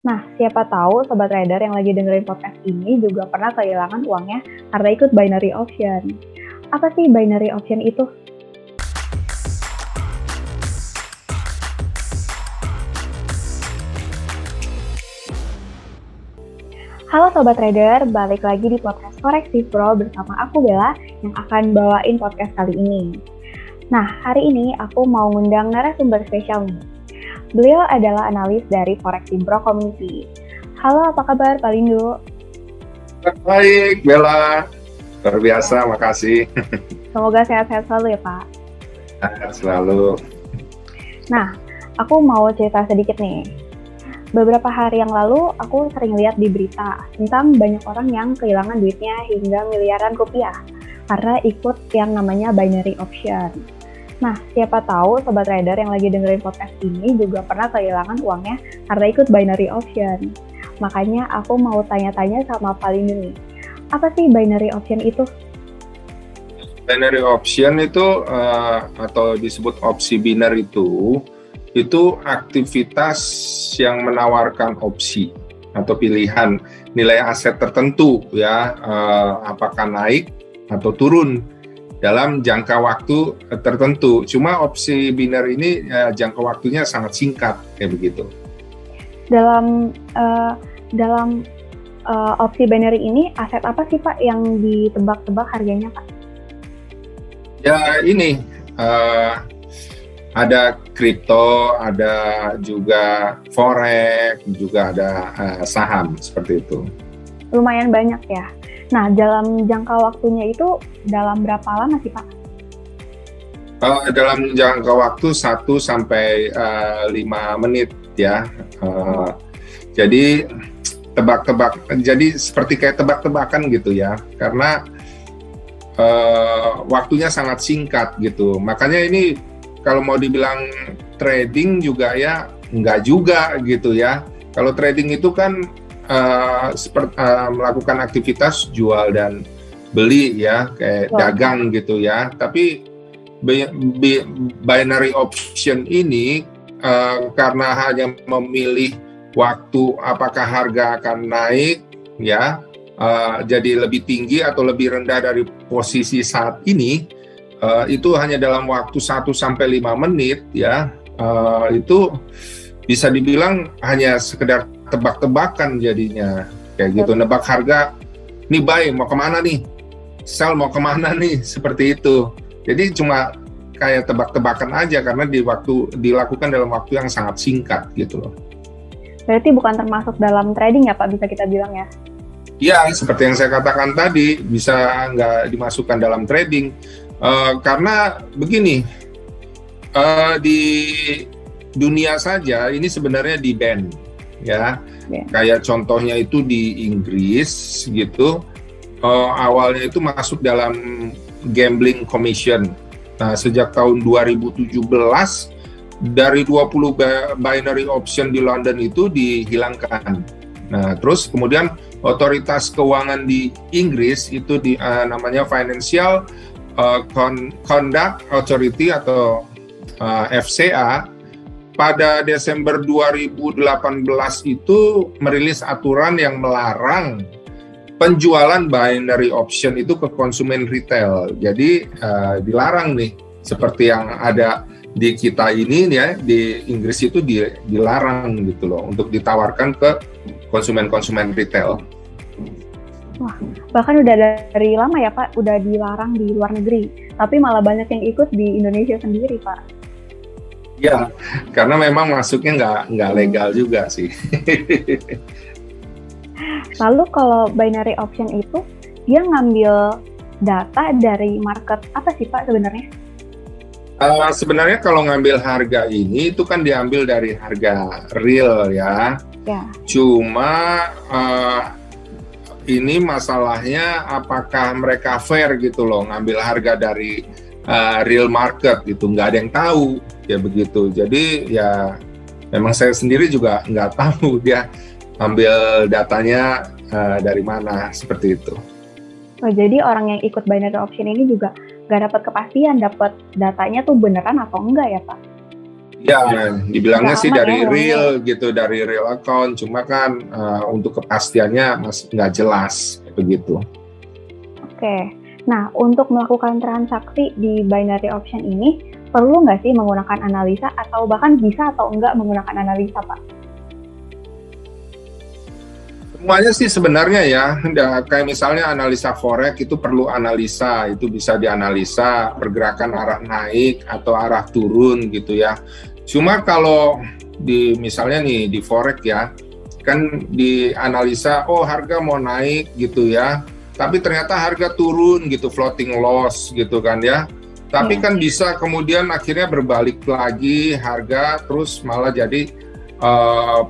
Nah, siapa tahu sobat trader yang lagi dengerin podcast ini juga pernah kehilangan uangnya karena ikut binary option. Apa sih binary option itu? Halo sobat trader, balik lagi di podcast Koreksi Pro bersama aku Bella yang akan bawain podcast kali ini. Nah, hari ini aku mau ngundang narasumber spesial nih. Beliau adalah analis dari Forex Pro Community. Halo, apa kabar Pak Lindu? Baik, Bella. Luar biasa, makasih. Semoga sehat-sehat selalu ya Pak. Selalu. Nah, aku mau cerita sedikit nih. Beberapa hari yang lalu, aku sering lihat di berita tentang banyak orang yang kehilangan duitnya hingga miliaran rupiah karena ikut yang namanya binary option. Nah, siapa tahu sobat trader yang lagi dengerin podcast ini juga pernah kehilangan uangnya karena ikut binary option. Makanya aku mau tanya-tanya sama Pak Lindu nih. Apa sih binary option itu? Binary option itu atau disebut opsi biner itu aktivitas yang menawarkan opsi atau pilihan nilai aset tertentu ya, apakah naik atau turun dalam jangka waktu tertentu. Cuma opsi biner ini jangka waktunya sangat singkat kayak begitu. Dalam opsi binary ini aset apa sih Pak yang ditebak-tebak harganya Pak? Ya ini ada kripto, ada juga forex, juga ada saham seperti itu. Lumayan banyak ya. Nah, dalam jangka waktunya itu dalam berapa lama sih Pak? Dalam jangka waktu 1 sampai 5 menit ya. Jadi tebak-tebak, jadi seperti kayak tebak-tebakan gitu ya, karena waktunya sangat singkat gitu. Makanya ini kalau mau dibilang trading juga ya enggak juga gitu ya. Kalau trading itu kan melakukan aktivitas jual dan beli ya, kayak dagang gitu ya. Tapi binary option ini karena hanya memilih waktu apakah harga akan naik ya, jadi lebih tinggi atau lebih rendah dari posisi saat ini, itu hanya dalam waktu 1 sampai 5 menit ya, itu bisa dibilang hanya sekedar tebak-tebakan jadinya kayak gitu, nebak harga, nih buy mau kemana nih, sell mau kemana nih, seperti itu. Jadi cuma kayak tebak-tebakan aja karena dilakukan dalam waktu yang sangat singkat gitu loh. Berarti bukan termasuk dalam trading ya Pak, bisa kita bilang ya? Ya, seperti yang saya katakan tadi, bisa nggak dimasukkan dalam trading. Karena begini, di dunia saja ini sebenarnya di ban ya. Kayak contohnya itu di Inggris gitu, awalnya itu masuk dalam gambling commission. Nah, sejak tahun 2017 dari 20 binary option di London itu dihilangkan. Nah, terus kemudian otoritas keuangan di Inggris itu namanya Financial Conduct Authority atau FCA pada Desember 2018 itu merilis aturan yang melarang penjualan binary option itu ke konsumen retail. Jadi dilarang nih, seperti yang ada di kita ini ya, di Inggris itu dilarang gitu loh untuk ditawarkan ke konsumen-konsumen retail. Wah, bahkan udah dari lama ya Pak, udah dilarang di luar negeri, tapi malah banyak yang ikut di Indonesia sendiri Pak. Ya, karena memang masuknya nggak legal juga sih. Lalu kalau binary option itu, dia ngambil data dari market apa sih Pak sebenarnya? Sebenarnya kalau ngambil harga ini itu kan diambil dari harga real ya. Cuma ini masalahnya apakah mereka fair gitu loh ngambil harga dari real market gitu, nggak ada yang tahu ya begitu. Jadi ya memang saya sendiri juga nggak tahu dia ambil datanya dari mana, seperti itu. Oh, jadi orang yang ikut binary option ini juga nggak dapat kepastian dapat datanya tuh beneran atau enggak ya Pak? Ya, dibilangnya Nggak sih aman ya dari uangnya ya? real gitu, dari real account. Cuma kan untuk kepastiannya masih nggak jelas begitu. Oke. Nah, untuk melakukan transaksi di binary option ini, perlu nggak sih menggunakan analisa atau bahkan bisa atau enggak menggunakan analisa, Pak? Semuanya sih sebenarnya ya, kayak misalnya analisa forex itu perlu analisa, itu bisa dianalisa pergerakan arah naik atau arah turun gitu ya. Cuma kalau di misalnya nih di forex ya, kan dianalisa, oh harga mau naik gitu ya, tapi ternyata harga turun gitu, floating loss gitu kan ya. Tapi Iya. kan bisa kemudian akhirnya berbalik lagi harga terus malah jadi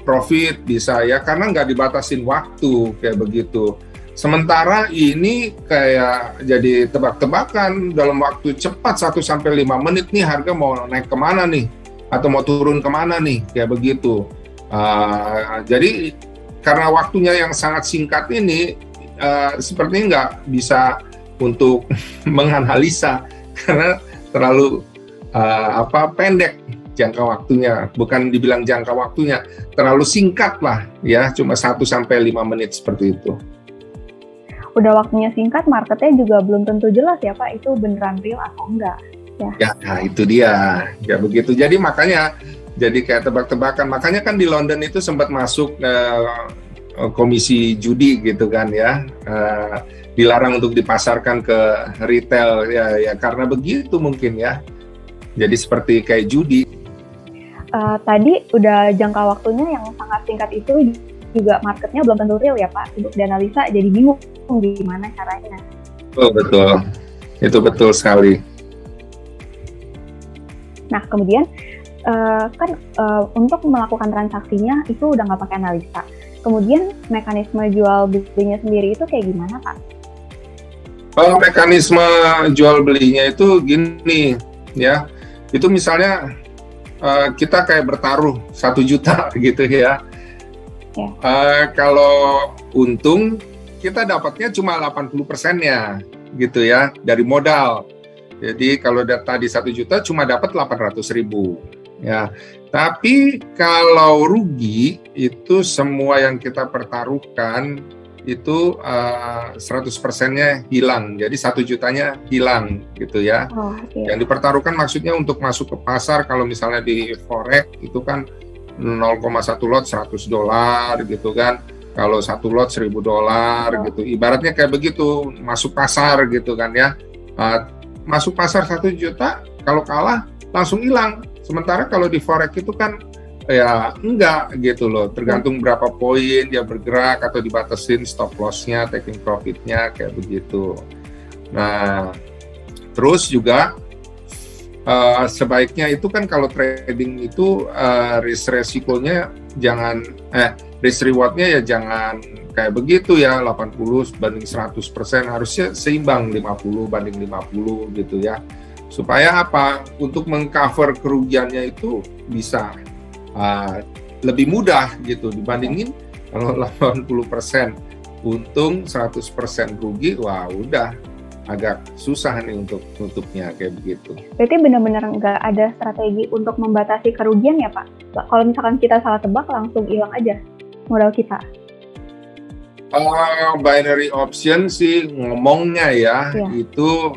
profit bisa ya, karena nggak dibatasin waktu kayak begitu. Sementara ini kayak jadi tebak-tebakan dalam waktu cepat 1-5 menit nih harga mau naik kemana nih atau mau turun kemana nih kayak begitu. Jadi karena waktunya yang sangat singkat ini sepertinya nggak bisa untuk menganalisa karena terlalu pendek jangka waktunya, bukan dibilang jangka waktunya, terlalu singkat lah ya, cuma 1-5 menit seperti itu. Udah waktunya singkat, marketnya juga belum tentu jelas ya Pak, itu beneran real atau enggak. Ya, nah itu dia, ya begitu. Jadi makanya, jadi kayak tebak-tebakan, makanya kan di London itu sempat masuk komisi judi gitu kan ya, dilarang untuk dipasarkan ke retail ya karena begitu mungkin ya, jadi seperti kayak judi. Tadi udah jangka waktunya yang sangat singkat itu juga marketnya belum tentu real ya Pak, untuk dianalisa jadi bingung gimana caranya. Oh betul, itu betul sekali. Nah kemudian untuk melakukan transaksinya itu udah nggak pakai analisa. Kemudian mekanisme jual belinya sendiri itu kayak gimana Pak? Mekanisme jual belinya itu gini ya, itu misalnya kita kayak bertaruh 1 juta gitu ya. Kalau untung kita dapatnya cuma 80%-nya gitu ya dari modal. Jadi kalau tadi 1 juta cuma dapat 800.000 ya. Tapi kalau rugi itu semua yang kita pertaruhkan itu 100%-nya hilang. Jadi 1 jutanya hilang gitu ya. Iya. Yang dipertaruhkan maksudnya untuk masuk ke pasar, kalau misalnya di forex itu kan 0,1 lot $100 gitu kan. Kalau 1 lot $1.000 gitu. Ibaratnya kayak begitu, masuk pasar gitu kan ya. Masuk pasar 1 juta, kalau kalah langsung hilang. Sementara kalau di forex itu kan ya enggak gitu loh, tergantung berapa poin dia bergerak atau dibatasin stop loss-nya, taking profit-nya kayak begitu. Nah, terus juga sebaiknya itu kan kalau trading itu risk resikonya jangan risk reward-nya ya jangan kayak begitu ya 80 banding 100%, harusnya seimbang 50 banding 50 gitu ya. Supaya apa? Untuk mengcover kerugiannya itu bisa lebih mudah gitu dibandingin kalau 80% untung 100% rugi, wah udah agak susah nih untuk tutupnya kayak begitu. Berarti benar-benar nggak ada strategi untuk membatasi kerugian ya Pak? Kalau misalkan kita salah tebak langsung hilang aja modal kita. Binary option sih ngomongnya ya, itu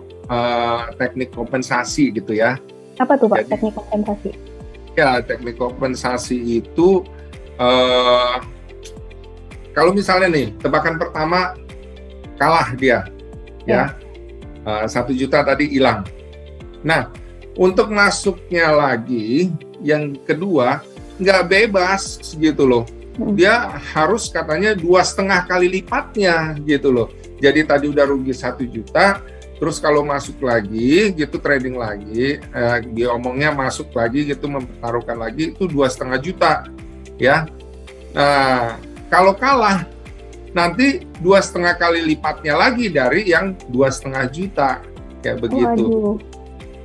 teknik kompensasi gitu ya. Apa tuh Pak teknik kompensasi? Ya, teknik kompensasi itu kalau misalnya nih tebakan pertama kalah dia ya 1 juta tadi hilang. Nah, untuk masuknya lagi yang kedua nggak bebas gitu loh, dia harus katanya 2,5 kali lipatnya gitu loh. Jadi tadi udah rugi 1 juta, terus kalau masuk lagi gitu, trading lagi, diomongnya masuk lagi gitu, mempertaruhkan lagi itu 2,5 juta ya. Nah, kalau kalah nanti 2,5 kali lipatnya lagi dari yang 2,5 juta kayak begitu.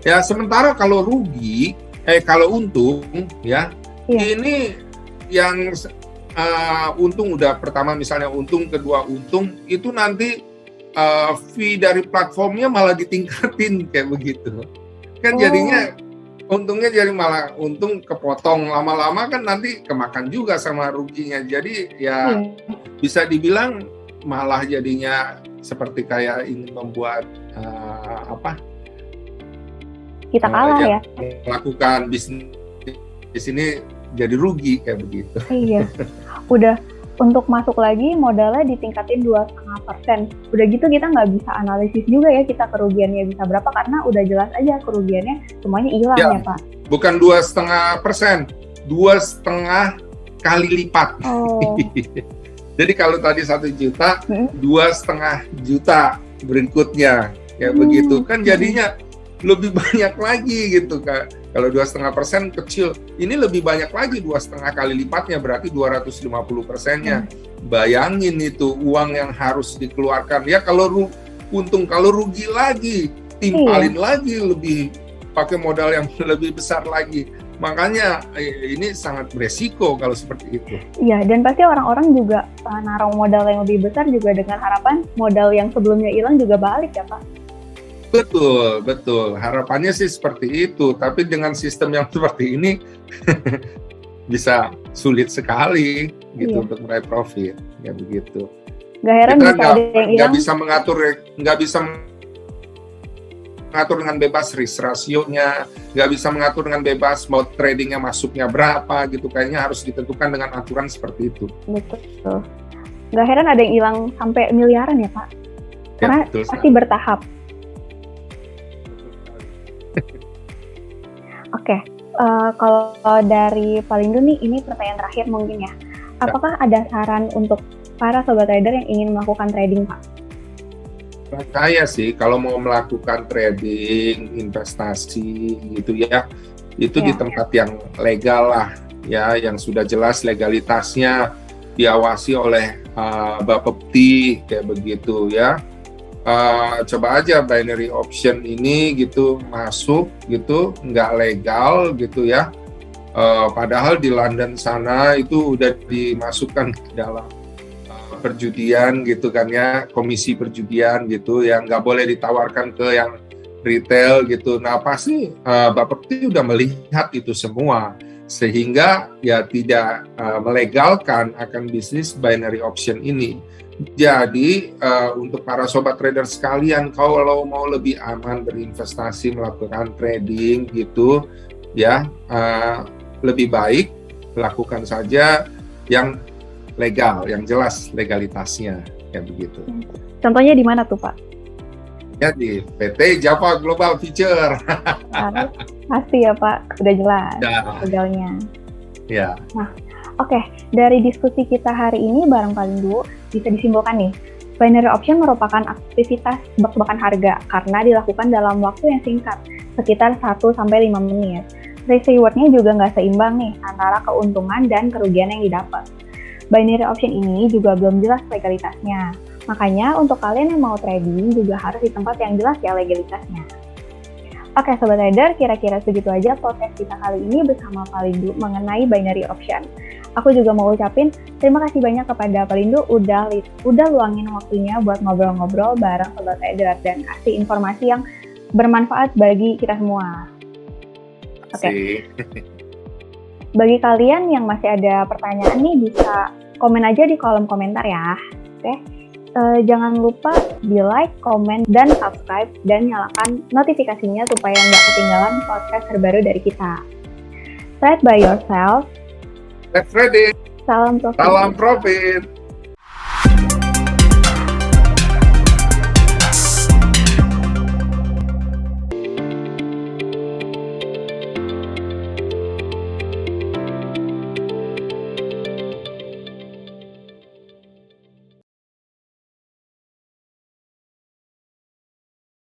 Ya, sementara kalau rugi, kalau untung ya, ini yang untung udah pertama misalnya untung, kedua untung, itu nanti fee dari platformnya malah ditingkatin kayak begitu. Kan jadinya untungnya jadi malah untung kepotong, lama-lama kan nanti kemakan juga sama ruginya. Jadi ya bisa dibilang malah jadinya seperti kayak ingin membuat kita kalah ya. Melakukan bisnis di sini jadi rugi kayak begitu. Iya. Udah untuk masuk lagi modalnya ditingkatin 2,5%. Udah gitu kita nggak bisa analisis juga ya kita kerugiannya bisa berapa karena udah jelas aja kerugiannya semuanya hilang ya Pak. Bukan 2,5%, 2,5 kali lipat. Oh. Jadi kalau tadi 1 juta, 2,5 juta berikutnya kayak begitu kan jadinya lebih banyak lagi gitu Kak. Kalau 2,5% kecil, ini lebih banyak lagi 2,5 kali lipatnya berarti 250%-nya. Bayangin itu uang yang harus dikeluarkan. Ya kalau untung, kalau rugi lagi, timpalin lagi lebih pakai modal yang lebih besar lagi. Makanya ini sangat beresiko kalau seperti itu. Iya, dan pasti orang-orang juga naruh modal yang lebih besar juga dengan harapan modal yang sebelumnya hilang juga balik ya Pak. Betul. Harapannya sih seperti itu, tapi dengan sistem yang seperti ini bisa sulit sekali gitu untuk meraih profit, ya begitu. Gak heran kita bisa ada yang hilang. Nggak bisa mengatur dengan bebas risk rasionya, nggak bisa mengatur dengan bebas mau tradingnya masuknya berapa gitu. Kayaknya harus ditentukan dengan aturan seperti itu. Betul. Gak heran ada yang hilang sampai miliaran ya Pak, karena pasti bertahap. Oke, kalau dari Palindo nih, ini pertanyaan terakhir mungkin ya. Apakah ada saran untuk para sobat trader yang ingin melakukan trading, Pak? Saya sih, kalau mau melakukan trading, investasi gitu ya, itu di tempat yang legal lah, ya, yang sudah jelas legalitasnya, diawasi oleh Bapepti, kayak begitu ya. Coba aja binary option ini gitu masuk gitu nggak legal gitu ya, padahal di London sana itu udah dimasukkan ke dalam perjudian gitu kan ya, komisi perjudian gitu yang nggak boleh ditawarkan ke yang retail gitu. Nah pasti Bapepti udah melihat itu semua sehingga ya tidak melegalkan akan bisnis binary option ini. Jadi untuk para sobat trader sekalian, kalau mau lebih aman berinvestasi melakukan trading gitu ya, lebih baik lakukan saja yang legal, yang jelas legalitasnya kayak begitu. Contohnya di mana tuh Pak? Ya di PT Java Global Future. Pasti ya Pak, udah jelas legalnya. Ya. Nah, oke, dari diskusi kita hari ini bareng Palindo bisa disimpulkan nih, binary option merupakan aktivitas tebak-tebakan harga karena dilakukan dalam waktu yang singkat, sekitar 1-5 menit. Risk reward-nya juga nggak seimbang nih antara keuntungan dan kerugian yang didapat. Binary option ini juga belum jelas legalitasnya. Makanya untuk kalian yang mau trading juga harus di tempat yang jelas ya legalitasnya. Oke Sobat Trader, kira-kira segitu aja podcast kita kali ini bersama Palindo mengenai binary option. Aku juga mau ucapin terima kasih banyak kepada Palindo udah luangin waktunya buat ngobrol-ngobrol bareng Sobat Trader dan kasih informasi yang bermanfaat bagi kita semua. Oke. Bagi kalian yang masih ada pertanyaan nih bisa komen aja di kolom komentar ya. Oke. Jangan lupa di like, komen, dan subscribe dan nyalakan notifikasinya supaya nggak ketinggalan podcast terbaru dari kita. Trade by yourself. Let's ready. Salam profit. Salam profit.